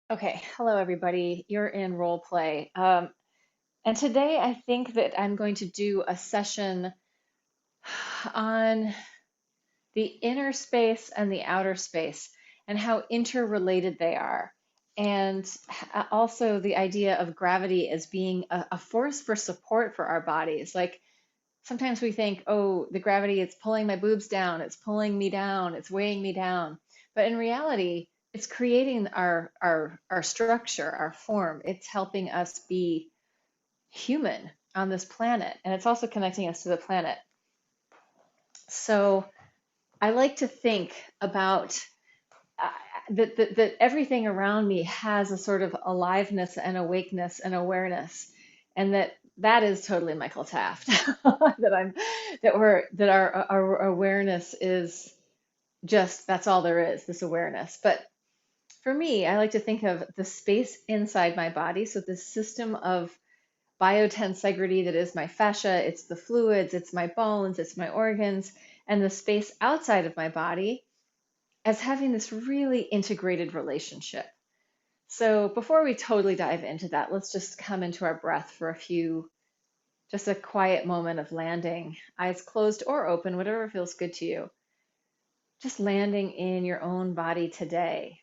Okay, hello everybody. You're in role play. And today I think that I'm going to do a session on the inner space and the outer space and how interrelated they are. And also the idea of gravity as being a force for support for our bodies. Like sometimes we think, oh, the gravity is pulling my boobs down, it's pulling me down, it's weighing me down. But in reality, it's creating our structure, our form. It's helping us be human on this planet, and it's also connecting us to the planet. So I like to think about uh, that everything around me has a sort of aliveness and awakeness and awareness, and that is totally Michael Taft. that I'm that our awareness is just that's all there is, this awareness. But for me, I like to think of the space inside my body, so this system of biotensegrity that is my fascia, it's the fluids, it's my bones, it's my organs, and the space outside of my body as having this really integrated relationship. So before we totally dive into that, let's just come into our breath for just a quiet moment of landing, eyes closed or open, whatever feels good to you. Just landing in your own body today.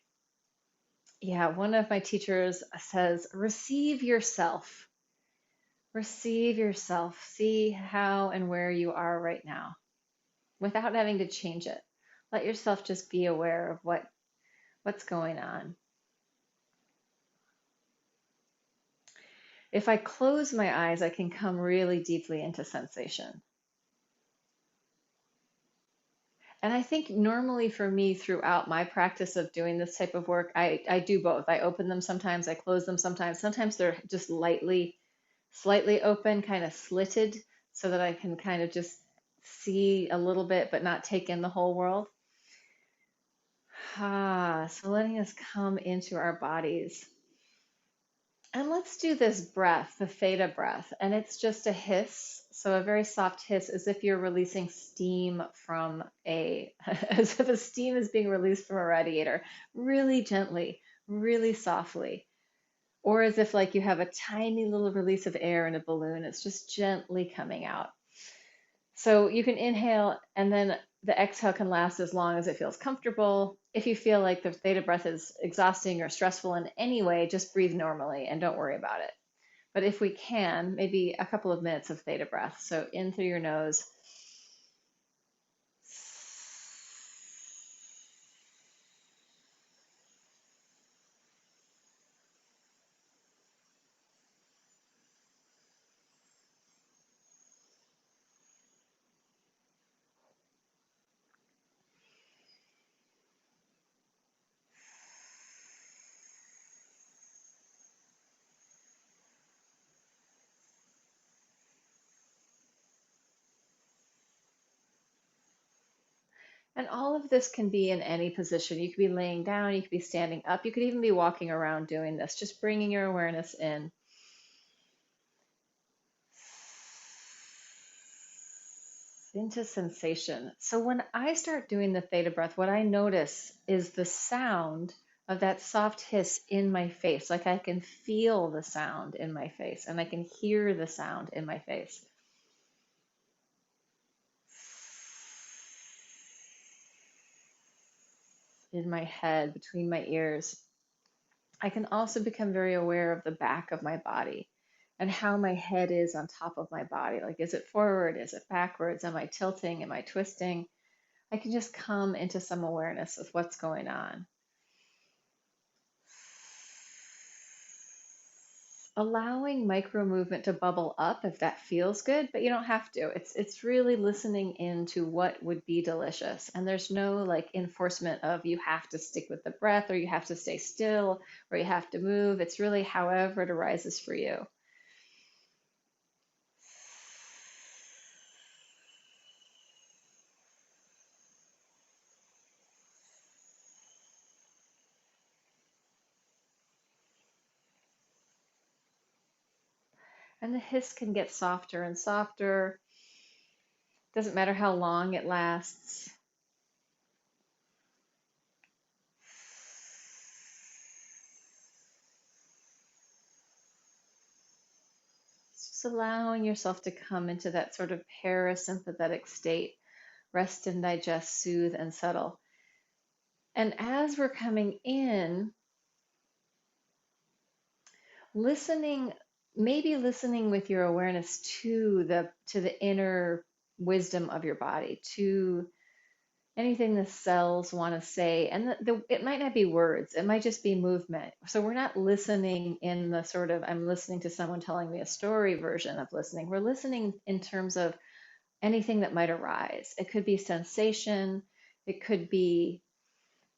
Yeah, one of my teachers says, receive yourself. Receive yourself. See how and where you are right now without having to change it. Let yourself just be aware of what's going on. If I close my eyes, I can come really deeply into sensation. And I think normally for me throughout my practice of doing this type of work, I do both. I open them sometimes, I close them sometimes. Sometimes they're just slightly open, kind of slitted, so that I can kind of just see a little bit, but not take in the whole world. So letting us come into our bodies. And let's do this breath, the theta breath. And it's just a hiss. So a very soft hiss, as if you're releasing steam as if a steam is being released from a radiator, really gently, really softly. Or as if like you have a tiny little release of air in a balloon. It's just gently coming out. So you can inhale and then the exhale can last as long as it feels comfortable. If you feel like the theta breath is exhausting or stressful in any way, just breathe normally and don't worry about it. But if we can, maybe a couple of minutes of theta breath. So in through your nose. And all of this can be in any position. You could be laying down, you could be standing up, you could even be walking around doing this, just bringing your awareness in. Into sensation. So when I start doing the theta breath, what I notice is the sound of that soft hiss in my face. Like I can feel the sound in my face and I can hear the sound in my face, in my head, between my ears. I can also become very aware of the back of my body and how my head is on top of my body. Like, is it forward? Is it backwards? Am I tilting? Am I twisting? I can just come into some awareness of what's going on. Allowing micro movement to bubble up if that feels good, but you don't have to. It's really listening into what would be delicious. And there's no like enforcement of you have to stick with the breath or you have to stay still or you have to move. It's really however it arises for you. And the hiss can get softer and softer. Doesn't matter how long it lasts. just allowing yourself to come into that sort of parasympathetic state, rest and digest, soothe and settle. And as we're coming in, listening, maybe listening with your awareness to the inner wisdom of your body, to anything the cells want to say. And it might not be words, it might just be movement. So we're not listening in the sort of, I'm listening to someone telling me a story version of listening. We're listening in terms of anything that might arise. It could be sensation, it could be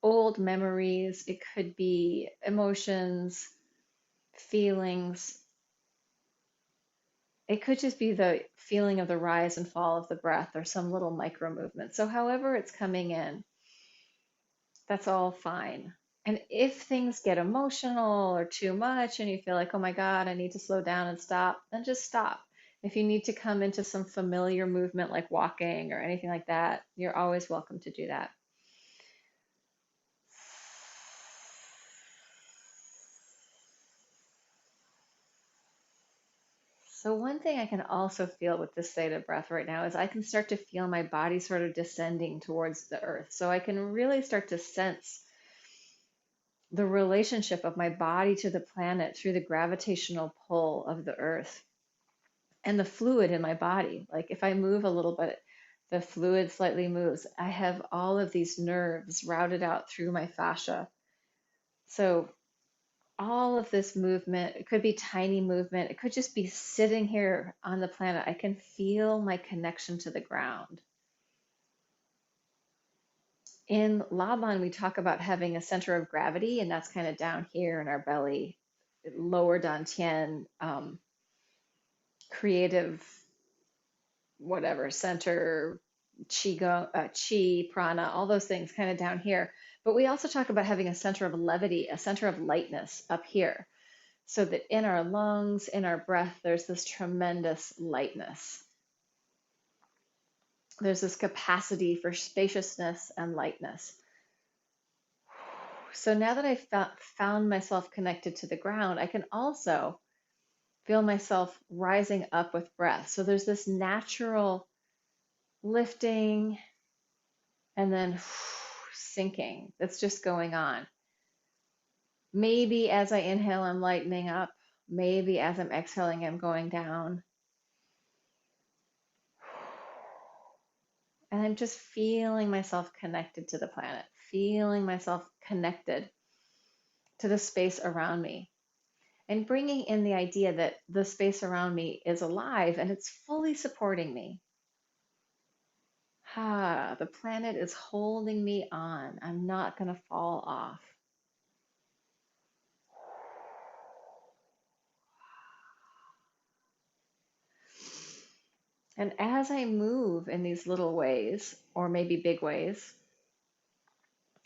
old memories, it could be emotions, feelings. It could just be the feeling of the rise and fall of the breath or some little micro movement. So, however it's coming in, that's all fine. And if things get emotional or too much and you feel like, oh my God, I need to slow down and stop, then just stop. If you need to come into some familiar movement like walking or anything like that, you're always welcome to do that. So one thing I can also feel with this theta breath right now is I can start to feel my body sort of descending towards the earth. So I can really start to sense the relationship of my body to the planet through the gravitational pull of the earth and the fluid in my body. Like if I move a little bit, the fluid slightly moves. I have all of these nerves routed out through my fascia. So all of this movement, it could be tiny movement, it could just be sitting here on the planet. I can feel my connection to the ground. In Laban, we talk about having a center of gravity, and that's kind of down here in our belly, lower dantian, creative, whatever, center, chi, prana, all those things kind of down here. But we also talk about having a center of levity, a center of lightness up here. So that in our lungs, in our breath, there's this tremendous lightness. There's this capacity for spaciousness and lightness. So now that I've found myself connected to the ground, I can also feel myself rising up with breath. So there's this natural lifting and then sinking that's just going on. Maybe as I inhale, I'm lightening up. Maybe as I'm exhaling, I'm going down. And I'm just feeling myself connected to the planet, feeling myself connected to the space around me, and bringing in the idea that the space around me is alive and it's fully supporting me. The planet is holding me on. I'm not going to fall off. And as I move in these little ways, or maybe big ways,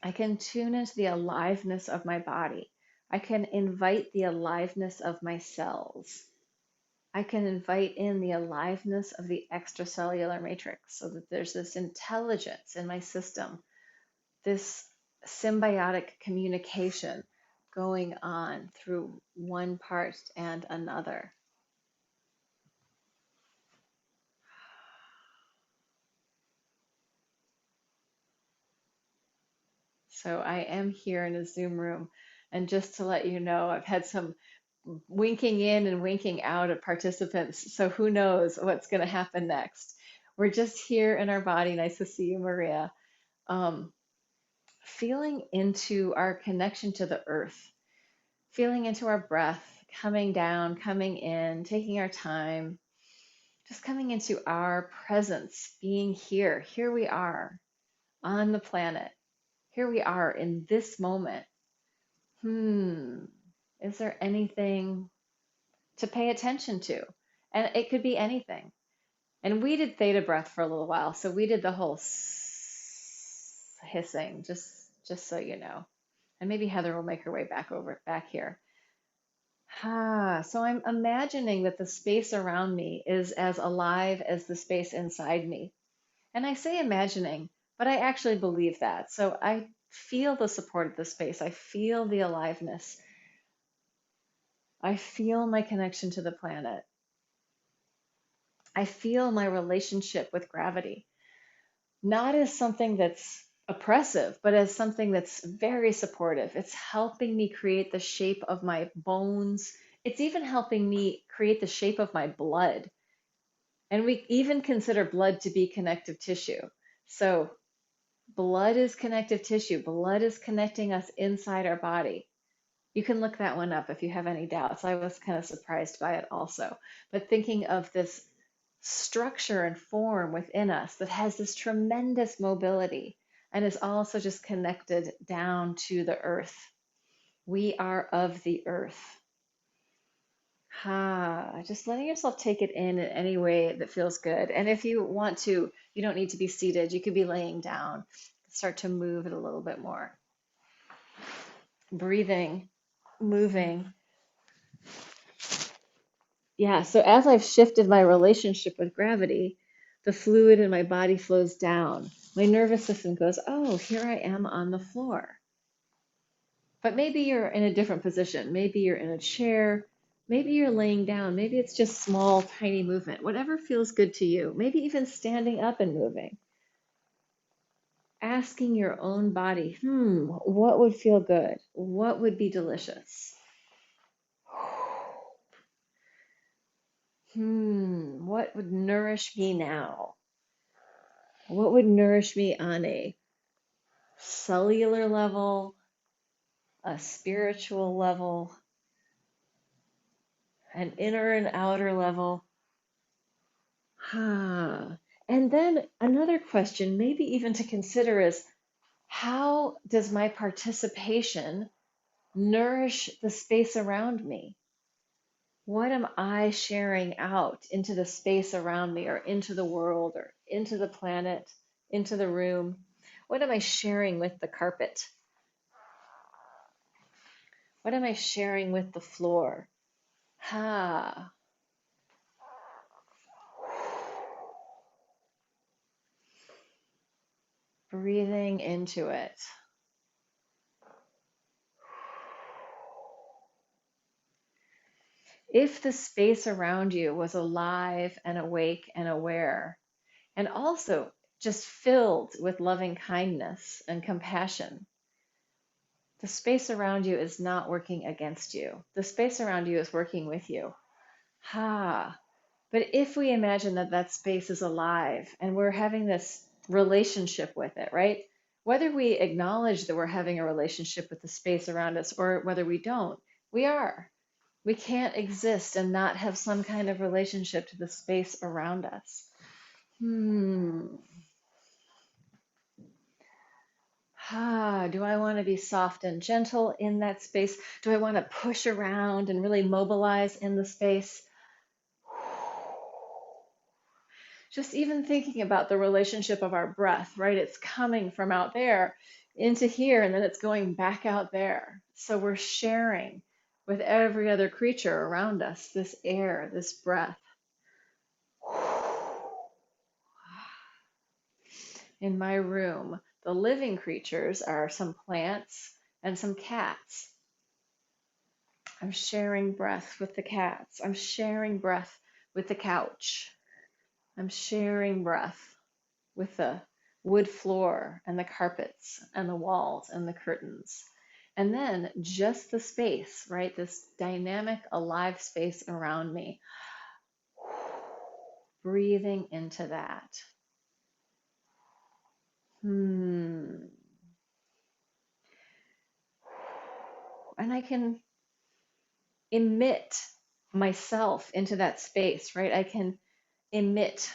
I can tune into the aliveness of my body. I can invite the aliveness of my cells. I can invite in the aliveness of the extracellular matrix so that there's this intelligence in my system, this symbiotic communication going on through one part and another. So I am here in a Zoom room. And just to let you know, I've had some winking in and winking out at participants. So who knows what's going to happen next? We're just here in our body. Nice to see you, Maria. Um, Feeling into our connection to the earth, feeling into our breath, coming down, coming in, taking our time, just coming into our presence, being here. Here we are on the planet. Here we are in this moment. Is there anything to pay attention to? And it could be anything. And we did theta breath for a little while, so we did the whole hissing, just so you know. And maybe Heather will make her way back here. So I'm imagining that the space around me is as alive as the space inside me. And I say imagining, but I actually believe that. So I feel the support of the space. I feel the aliveness. I feel my connection to the planet. I feel my relationship with gravity, not as something that's oppressive, but as something that's very supportive. It's helping me create the shape of my bones. It's even helping me create the shape of my blood. And we even consider blood to be connective tissue. So, blood is connective tissue. Blood is connecting us inside our body. You can look that one up if you have any doubts. I was kind of surprised by it also. But thinking of this structure and form within us that has this tremendous mobility and is also just connected down to the earth. We are of the earth. Just letting yourself take it in any way that feels good. And if you want to, you don't need to be seated. You could be laying down. Start to move it a little bit more. Breathing, moving. Yeah, so as I've shifted my relationship with gravity, the fluid in my body flows down. My nervous system goes, oh, here I am on the floor. But maybe you're in a different position. Maybe you're in a chair. Maybe you're laying down. Maybe it's just small, tiny movement. Whatever feels good to you. Maybe even standing up and moving. Asking your own body, what would feel good? What would be delicious? What would nourish me now? What would nourish me on a cellular level, a spiritual level, an inner and outer level? And then another question, maybe even to consider, is how does my participation nourish the space around me? What am I sharing out into the space around me, or into the world, or into the planet, into the room? What am I sharing with the carpet? What am I sharing with the floor? Ha. Breathing into it. If the space around you was alive and awake and aware, and also just filled with loving kindness and compassion, the space around you is not working against you. The space around you is working with you. Ha. But if we imagine that that space is alive and we're having this relationship with it, right? Whether we acknowledge that we're having a relationship with the space around us or whether we don't, we are. We can't exist and not have some kind of relationship to the space around us. Do I want to be soft and gentle in that space? Do I want to push around and really mobilize in the space? Just even thinking about the relationship of our breath, right? It's coming from out there into here, and then it's going back out there. So we're sharing with every other creature around us this air, this breath. In my room, the living creatures are some plants and some cats. I'm sharing breath with the cats. I'm sharing breath with the couch. I'm sharing breath with the wood floor and the carpets and the walls and the curtains. And then just the space, right? This dynamic, alive space around me. Breathing into that. And I can emit myself into that space, right? I can emit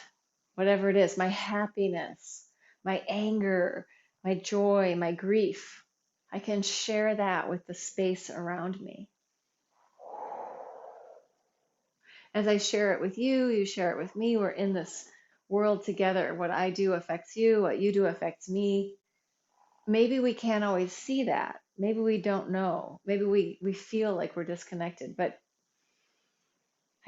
whatever it is, my happiness, my anger, my joy, my grief. I can share that with the space around me. As I share it with you, you share it with me. We're in this world together. What I do affects you, what you do affects me. Maybe we can't always see that. Maybe we don't know. Maybe we feel like we're disconnected, but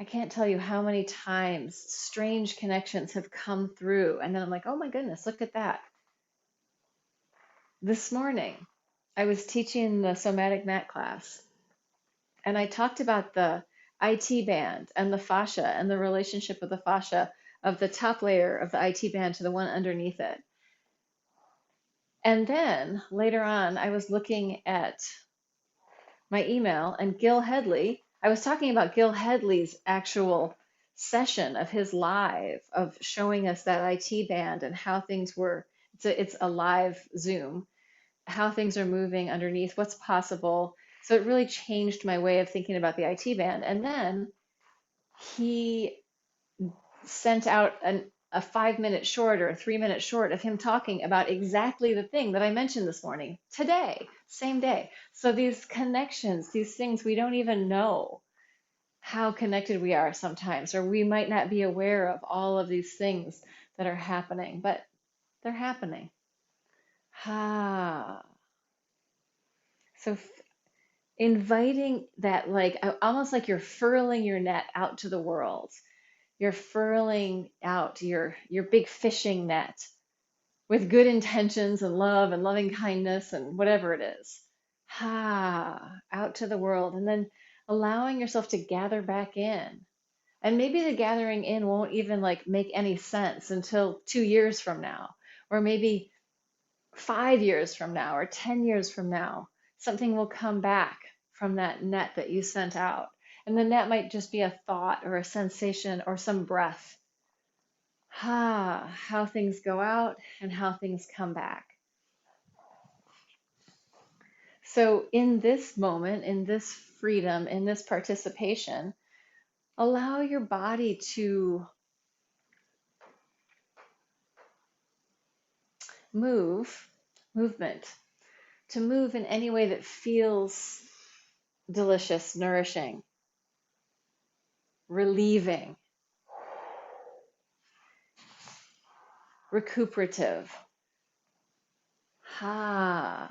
I can't tell you how many times strange connections have come through. And then I'm like, oh my goodness, look at that. This morning, I was teaching the somatic mat class, and I talked about the IT band and the fascia and the relationship of the fascia of the top layer of the IT band to the one underneath it. And then later on, I was looking at my email, and Gil Headley, I was talking about Gil Headley's actual session of his live of showing us that IT band and how things were. It's a live Zoom, how things are moving underneath, what's possible. So it really changed my way of thinking about the IT band. And then he sent out a 5 minute short or a 3 minute short of him talking about exactly the thing that I mentioned this morning, today, same day. So these connections, these things, we don't even know how connected we are sometimes, or we might not be aware of all of these things that are happening, but they're happening. Ah. So inviting that, like almost like you're furling your net out to the world. You're furling out your big fishing net with good intentions and love and loving kindness and whatever it is. Out to the world, and then allowing yourself to gather back in. And maybe the gathering in won't even like make any sense until 2 years from now, or maybe 5 years from now, or 10 years from now. Something will come back from that net that you sent out. And the net might just be a thought or a sensation or some breath. How things go out and how things come back. So in this moment, in this freedom, in this participation, allow your body to movement, to move in any way that feels delicious, nourishing, relieving, recuperative. I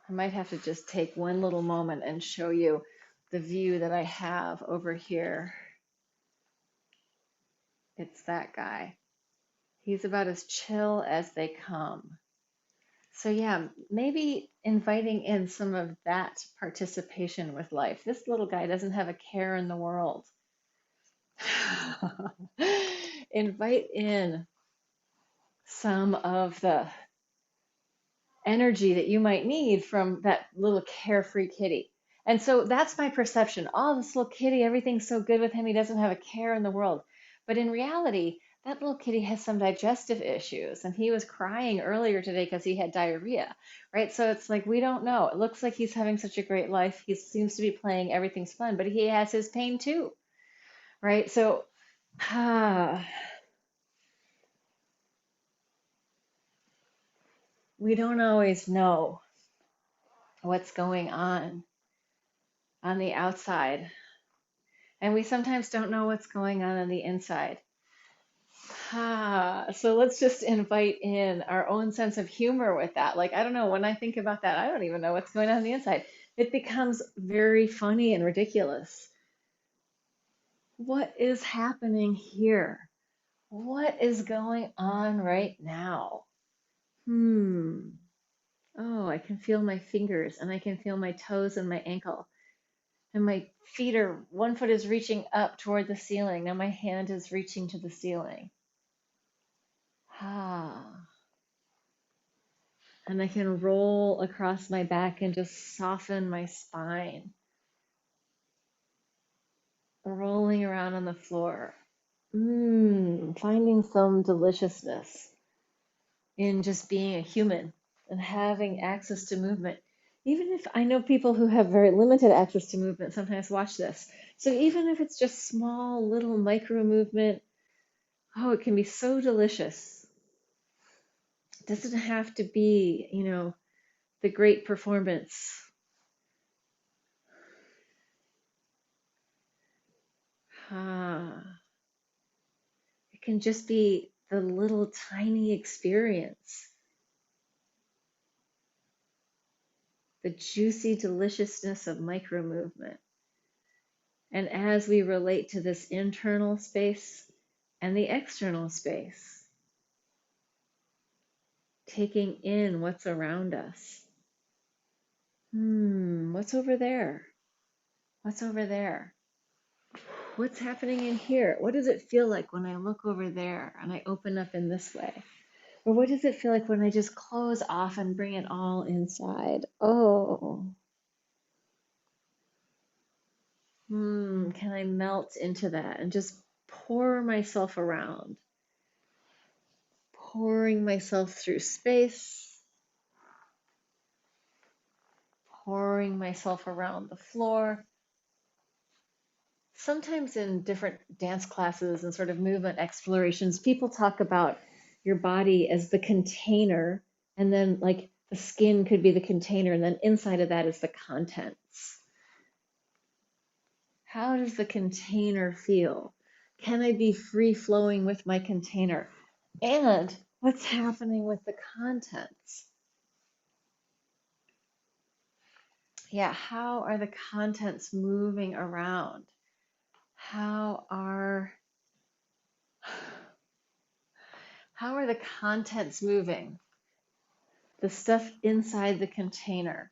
might have to just take one little moment and show you the view that I have over here. It's that guy. He's about as chill as they come. So yeah, maybe inviting in some of that participation with life. This little guy doesn't have a care in the world. Invite in some of the energy that you might need from that little carefree kitty. And so that's my perception. Oh, this little kitty, everything's so good with him. He doesn't have a care in the world. But in reality, that little kitty has some digestive issues. And he was crying earlier today because he had diarrhea, right? So it's like, we don't know. It looks like he's having such a great life. He seems to be playing, everything's fun, but he has his pain too, right? So, we don't always know what's going on the outside. And we sometimes don't know what's going on the inside. So let's just invite in our own sense of humor with that. Like, I don't know, when I think about that, I don't even know what's going on the inside. It becomes very funny and ridiculous. What is happening here? What is going on right now? Oh, I can feel my fingers and I can feel my toes and my ankle. And my feet are, one foot is reaching up toward the ceiling. Now my hand is reaching to the ceiling. And I can roll across my back and just soften my spine, rolling around on the floor. Finding some deliciousness in just being a human and having access to movement. Even if I know people who have very limited access to movement sometimes watch this. So even if it's just small, little micro movement, oh, it can be so delicious. It doesn't have to be, the great performance. It can just be the little tiny experience, the juicy deliciousness of micro movement. And as we relate to this internal space and the external space, taking in what's around us. What's over there? What's over there? What's happening in here? What does it feel like when I look over there and I open up in this way? Or what does it feel like when I just close off and bring it all inside? Oh, can I melt into that and just pour myself around, pouring myself through space, pouring myself around the floor. Sometimes in different dance classes and sort of movement explorations, people talk about your body as the container, and then like the skin could be the container, and then inside of that is the contents. How does the container feel? Can I be free flowing with my container? And what's happening with the contents? Yeah, how are the contents moving around? How are how are the contents moving? The stuff inside the container.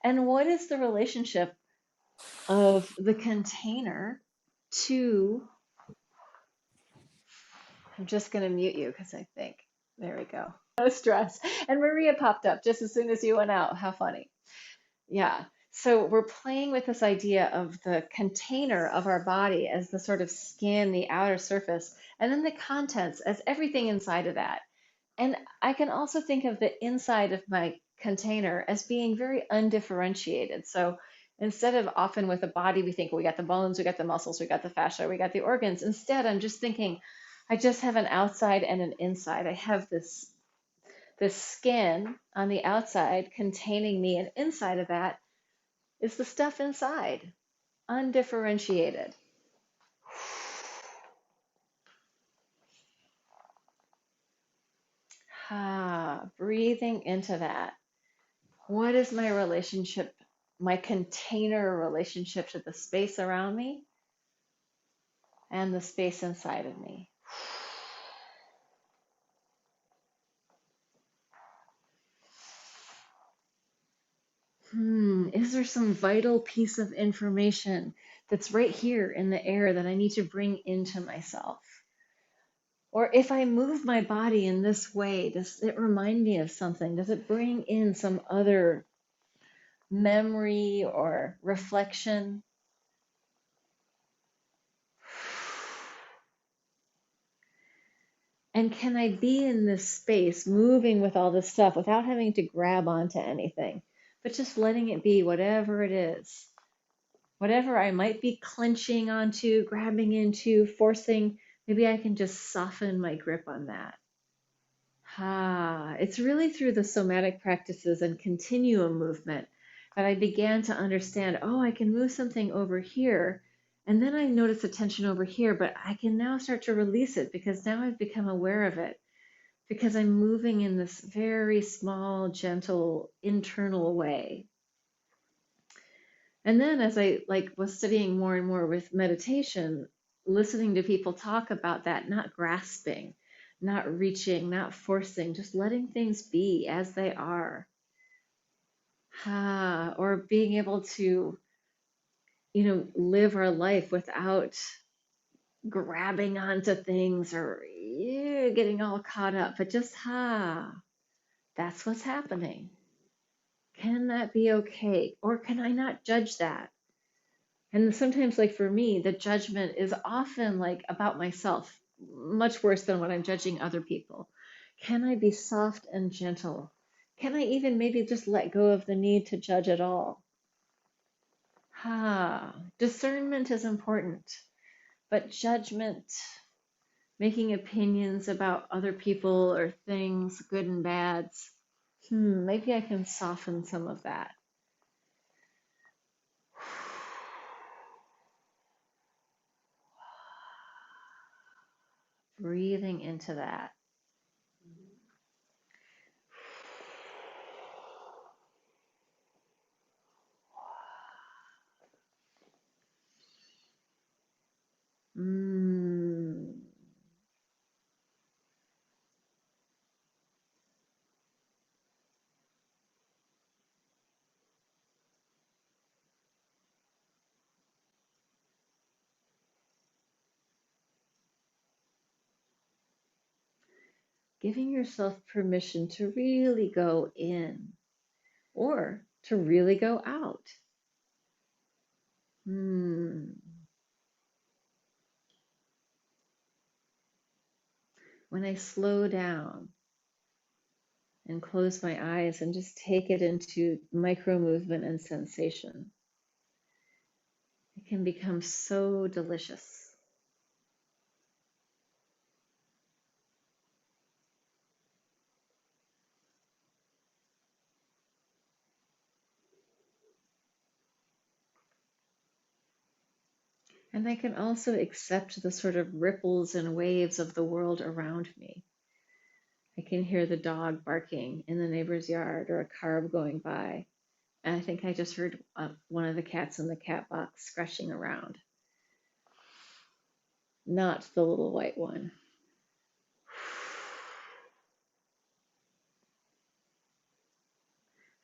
And what is the relationship of the container to, I'm just going to mute you because I think, there we go. No stress. And Maria popped up just as soon as you went out. How funny. Yeah. So we're playing with this idea of the container of our body as the sort of skin, the outer surface, and then the contents as everything inside of that. And I can also think of the inside of my container as being very undifferentiated. So instead of often with the body, we think we got the bones, we got the muscles, we got the fascia, we got the organs. Instead, I'm just thinking, I just have an outside and an inside. I have this skin on the outside containing me, and inside of that is the stuff inside, undifferentiated. Breathing into that. What is my relationship, my container relationship to the space around me and the space inside of me? Is there some vital piece of information that's right here in the air that I need to bring into myself? Or if I move my body in this way, does it remind me of something? Does it bring in some other memory or reflection? And can I be in this space, moving with all this stuff without having to grab onto anything, but just letting it be whatever it is? Whatever I might be clenching onto, grabbing into, forcing, maybe I can just soften my grip on that. It's really through the somatic practices and continuum movement that I began to understand, oh, I can move something over here. And then I notice a tension over here, but I can now start to release it because now I've become aware of it, because I'm moving in this very small, gentle, internal way. And then as I was studying more and more with meditation, listening to people talk about that, not grasping, not reaching, not forcing, just letting things be as they are. Or being able to, live our life without grabbing onto things or getting all caught up, but just that's what's happening. Can that be okay? Or can I not judge that? And sometimes, like for me, the judgment is often like about myself, much worse than when I'm judging other people. Can I be soft and gentle? Can I even maybe just let go of the need to judge at all? Discernment is important, but judgment, making opinions about other people or things, good and bads, maybe I can soften some of that. Breathing into that. Mm. giving yourself permission to really go in or to really go out. Hmm. When I slow down and close my eyes and just take it into micro movement and sensation, it can become so delicious. And I can also accept the sort of ripples and waves of the world around me. I can hear the dog barking in the neighbor's yard or a car going by. And I think I just heard one of the cats in the cat box scratching around, not the little white one.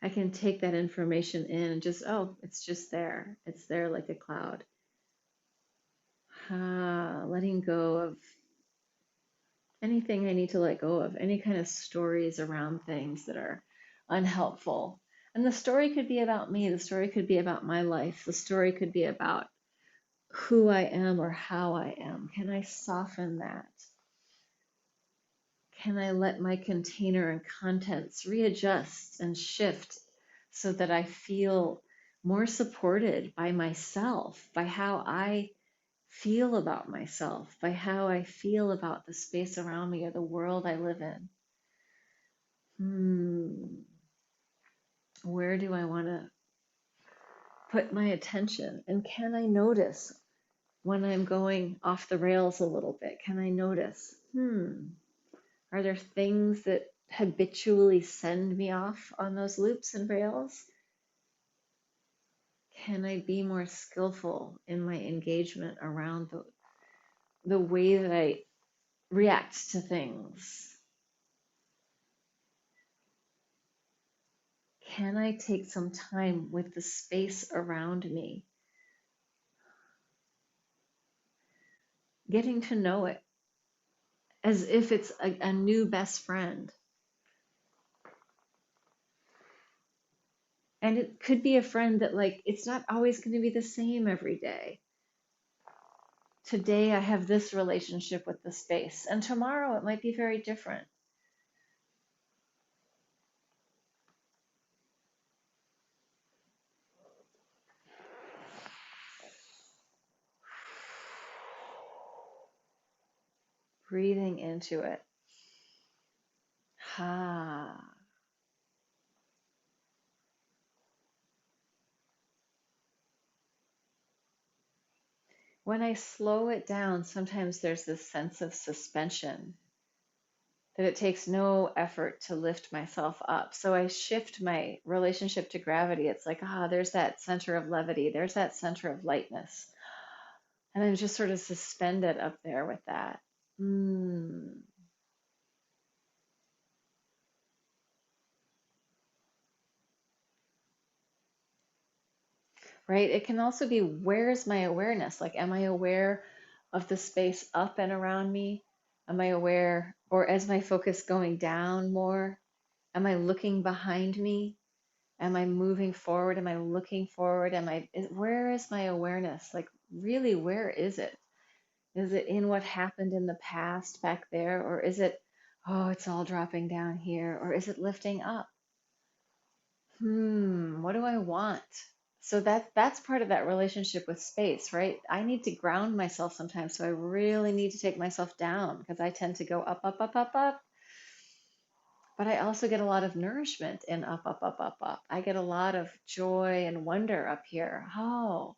I can take that information in and just, oh, it's just there. It's there like a cloud. Letting go of anything I need to let go of, any kind of stories around things that are unhelpful. And the story could be about me, the story could be about my life, the story could be about who I am or how I am. Can I soften that? Can I let my container and contents readjust and shift so that I feel more supported by myself, by how I feel about myself, by how I feel about the space around me or the world I live in? Where do I want to put my attention? And can I notice when I'm going off the rails a little bit? Can I notice, are there things that habitually send me off on those loops and rails? Can I be more skillful in my engagement around the way that I react to things? Can I take some time with the space around me, getting to know it as if it's a new best friend? And it could be a friend that, like, it's not always going to be the same every day. Today I have this relationship with the space, and tomorrow it might be very different. Breathing into it. Ha. When I slow it down, sometimes there's this sense of suspension that it takes no effort to lift myself up. So I shift my relationship to gravity. It's like, there's that center of levity, there's that center of lightness. And I'm just sort of suspended up there with that. Right? It can also be, where's my awareness? Like, am I aware of the space up and around me? Am I aware, or is my focus going down more? Am I looking behind me? Am I moving forward? Am I looking forward? Where is my awareness? Like, really, where is it? Is it in what happened in the past back there? Or is it, oh, it's all dropping down here? Or is it lifting up? What do I want? So that's part of that relationship with space, right? I need to ground myself sometimes. So I really need to take myself down because I tend to go up, up, up, up, up. But I also get a lot of nourishment in up, up, up, up, up. I get a lot of joy and wonder up here. Oh,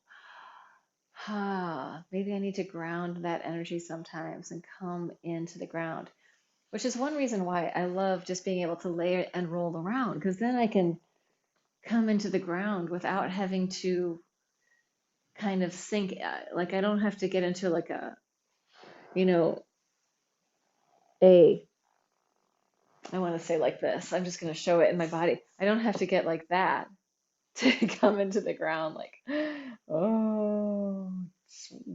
maybe I need to ground that energy sometimes and come into the ground, which is one reason why I love just being able to lay it and roll around, because then I can come into the ground without having to kind of sink. Like, I don't have to get into like you know, a, I want to say like this. I'm just going to show it in my body. I don't have to get like that to come into the ground. Like, oh,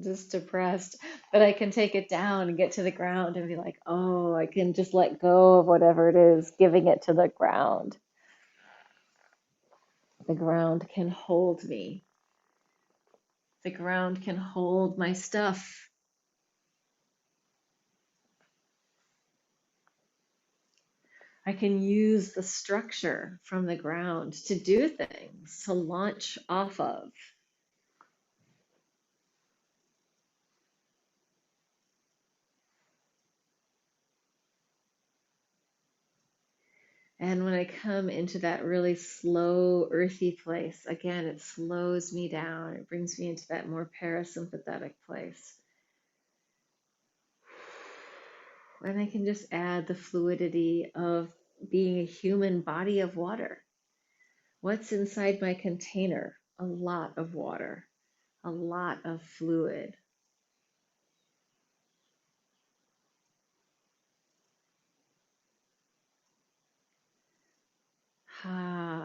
just depressed, but I can take it down and get to the ground and be like, oh, I can just let go of whatever it is, giving it to the ground. The ground can hold me. The ground can hold my stuff. I can use the structure from the ground to do things, to launch off of. And when I come into that really slow, earthy place, again, it slows me down. It brings me into that more parasympathetic place. And I can just add the fluidity of being a human body of water. What's inside my container? A lot of water, a lot of fluid.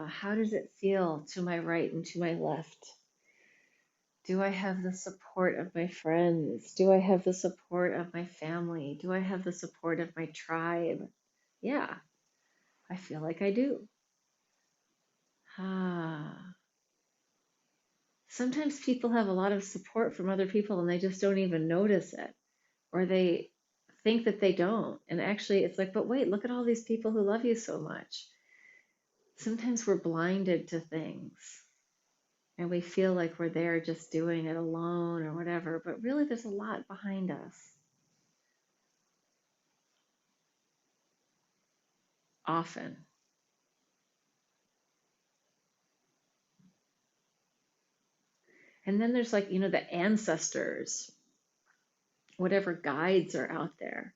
How does it feel to my right and to my left? Do I have the support of my friends? Do I have the support of my family? Do I have the support of my tribe? Yeah, I feel like I do. Ah. Sometimes people have a lot of support from other people and they just don't even notice it, or they think that they don't. And actually, it's like, but wait, look at all these people who love you so much. Sometimes we're blinded to things and we feel like we're there just doing it alone or whatever, but really there's a lot behind us often. And then there's like, the ancestors, whatever guides are out there,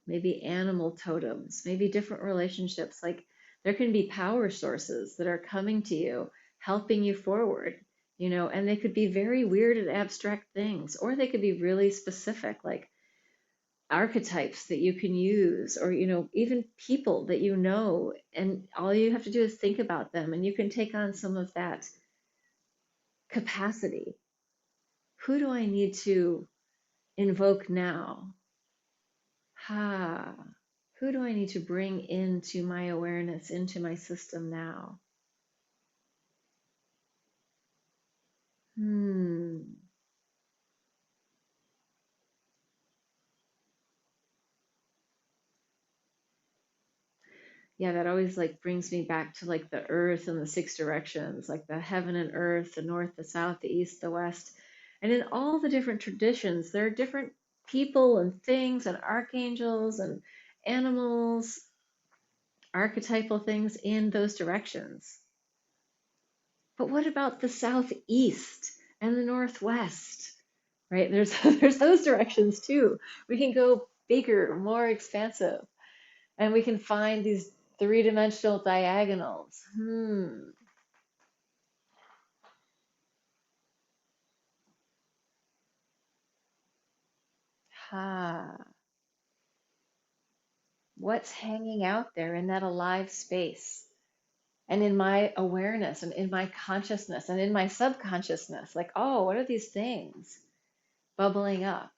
maybe animal totems, maybe different relationships. Like there can be power sources that are coming to you, helping you forward, and they could be very weird and abstract things, or they could be really specific, like archetypes that you can use, or even people that and all you have to do is think about them and you can take on some of that capacity. Who do I need to invoke now? Who do I need to bring into my awareness, into my system now? Yeah, that always like brings me back to like the earth and the six directions, like the heaven and earth, the north, the south, the east, the west. And in all the different traditions, there are different people and things and archangels and animals, archetypal things in those directions. But what about the southeast and the northwest? Right? There's those directions too. We can go bigger, more expansive, and we can find these three-dimensional diagonals. Ha. What's hanging out there in that alive space? And in my awareness and in my consciousness and in my subconsciousness, like, oh, what are these things bubbling up?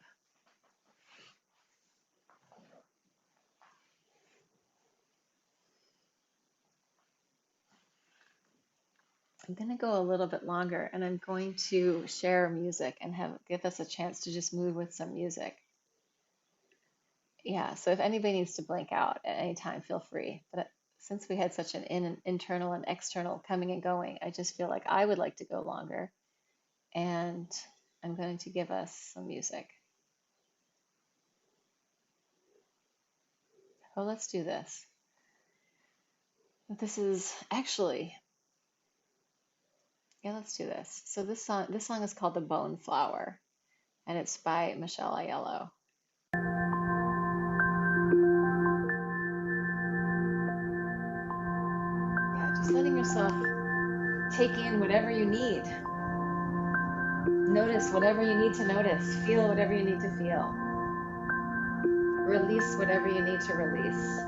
I'm going to go a little bit longer and I'm going to share music and give us a chance to just move with some music. Yeah, so if anybody needs to blank out at any time, feel free. But since we had such an internal and external coming and going, I just feel like I would like to go longer. And I'm going to give us some music. Oh, let's do this. This is actually, yeah, let's do this. So this song is called The Bone Flower, and it's by Michel Ayello. Yeah, just letting yourself take in whatever you need. Notice whatever you need to notice. Feel whatever you need to feel. Release whatever you need to release.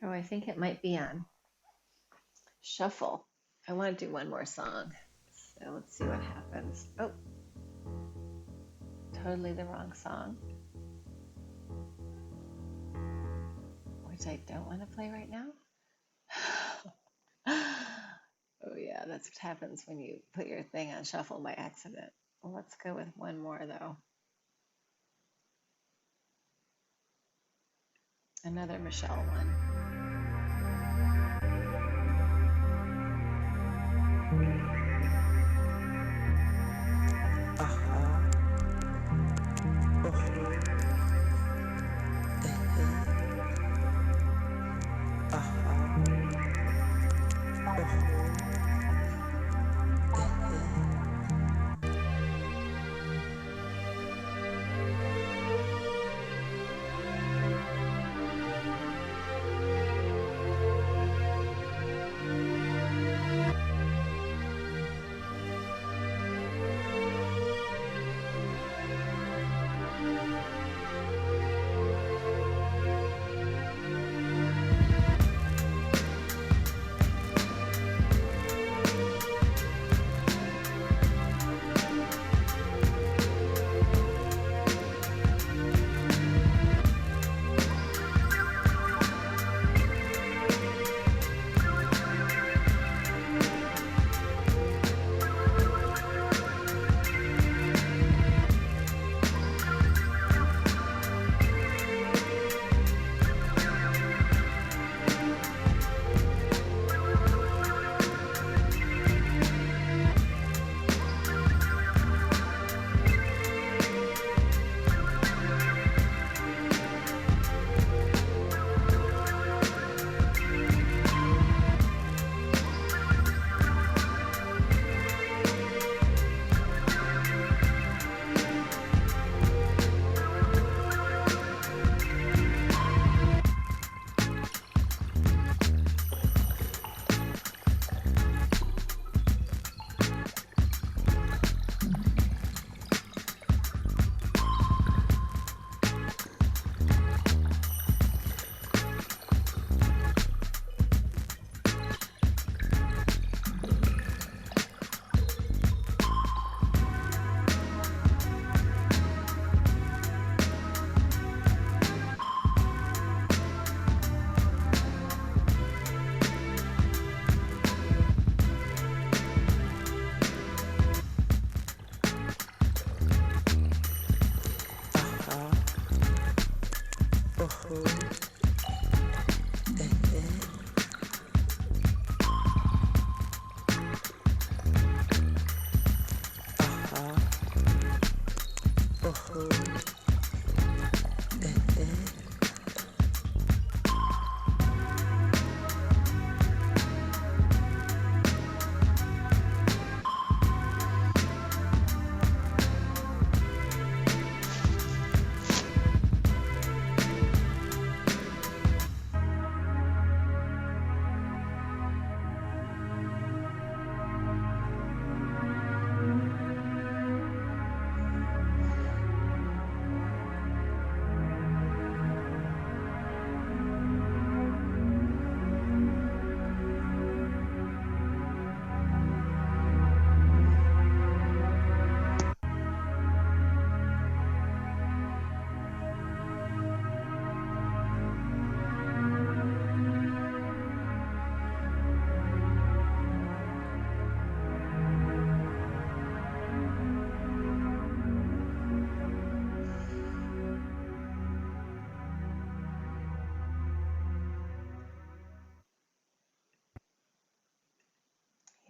Oh, I think it might be on shuffle. I want to do one more song. So let's see what happens. Oh, totally the wrong song, which I don't want to play right now. Oh, yeah, that's what happens when you put your thing on shuffle by accident. Well, let's go with one more, though. Another Michelle one.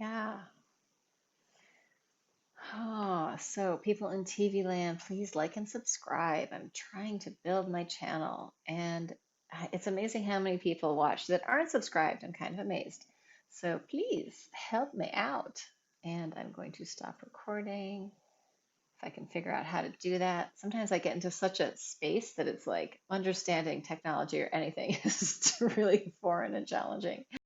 Yeah. Oh, so people in TV land, please like and subscribe. I'm trying to build my channel, and it's amazing how many people watch that aren't subscribed. I'm kind of amazed. So please help me out. And I'm going to stop recording if I can figure out how to do that. Sometimes I get into such a space that it's like understanding technology or anything is really foreign and challenging.